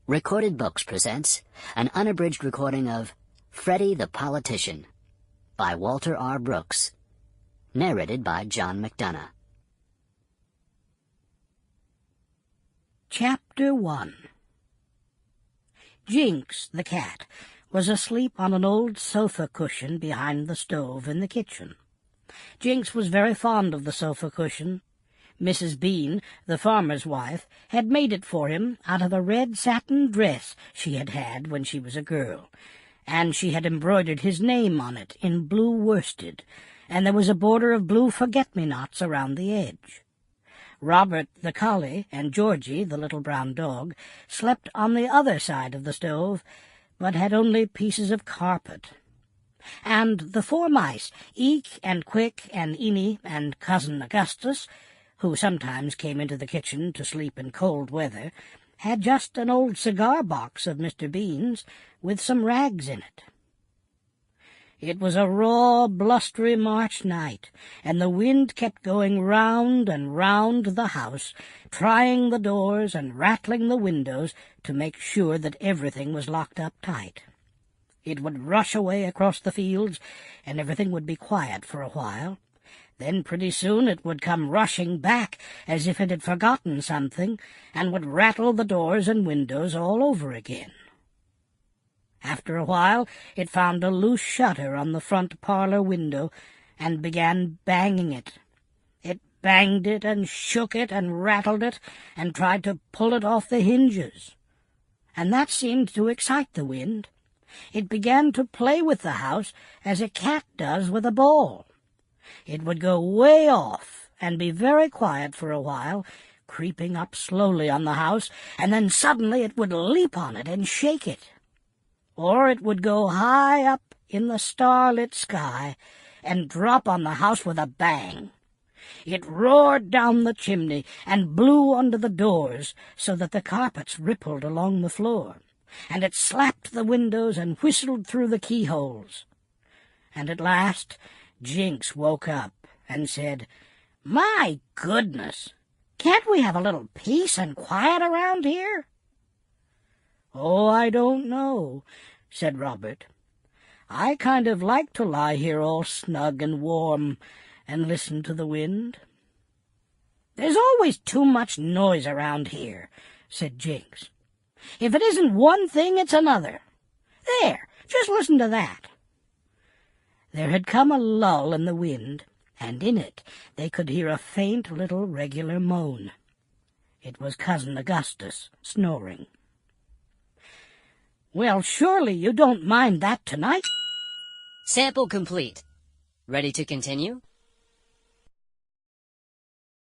Recorded Books presents an unabridged recording of Freddy the Politician by Walter R. Brooks, narrated by John McDonough. Chapter 1. Jinx, the cat, was asleep on an old sofa cushion behind the stove in the kitchen. Jinx was very fond of the sofa cushion. Mrs. Bean, the farmer's wife, had made it for him out of a red satin dress she had had when she was a girl, and she had embroidered his name on it in blue worsted, and there was a border of blue forget-me-nots around the edge. Robert, the collie, and Georgie, the little brown dog, slept on the other side of the stove, but had only pieces of carpet. And the 4 mice, Eek and Quick and Eenie and Cousin Augustus, who sometimes came into the kitchen to sleep in cold weather, had just an old cigar-box of Mr. Bean's with some rags in it. It was a raw, blustery March night, and the wind kept going round and round the house, trying the doors and rattling the windows to make sure that everything was locked up tight. It would rush away across the fields, and everything would be quiet for a while. Then pretty soon it would come rushing back as if it had forgotten something, and would rattle the doors and windows all over again. After a while it found a loose shutter on the front parlor window, and began banging it. It banged it and shook it and rattled it, and tried to pull it off the hinges. And that seemed to excite the wind. It began to play with the house as a cat does with a ball. It would go way off and be very quiet for a while, creeping up slowly on the house, and then suddenly it would leap on it and shake it. Or it would go high up in the starlit sky and drop on the house with a bang. It roared down the chimney and blew under the doors so that the carpets rippled along the floor, and it slapped the windows and whistled through the keyholes. And at last Jinx woke up and said, "My goodness, can't we have a little peace and quiet around here?" "Oh, I don't know," said Robert. "I kind of like to lie here all snug and warm and listen to the wind." "There's always too much noise around here," said Jinx. "If it isn't one thing, it's another. There, just listen to that." There had come a lull in the wind, and in it they could hear a faint little regular moan. It was Cousin Augustus snoring. "Well, surely you don't mind that tonight?" Sample complete. Ready to continue?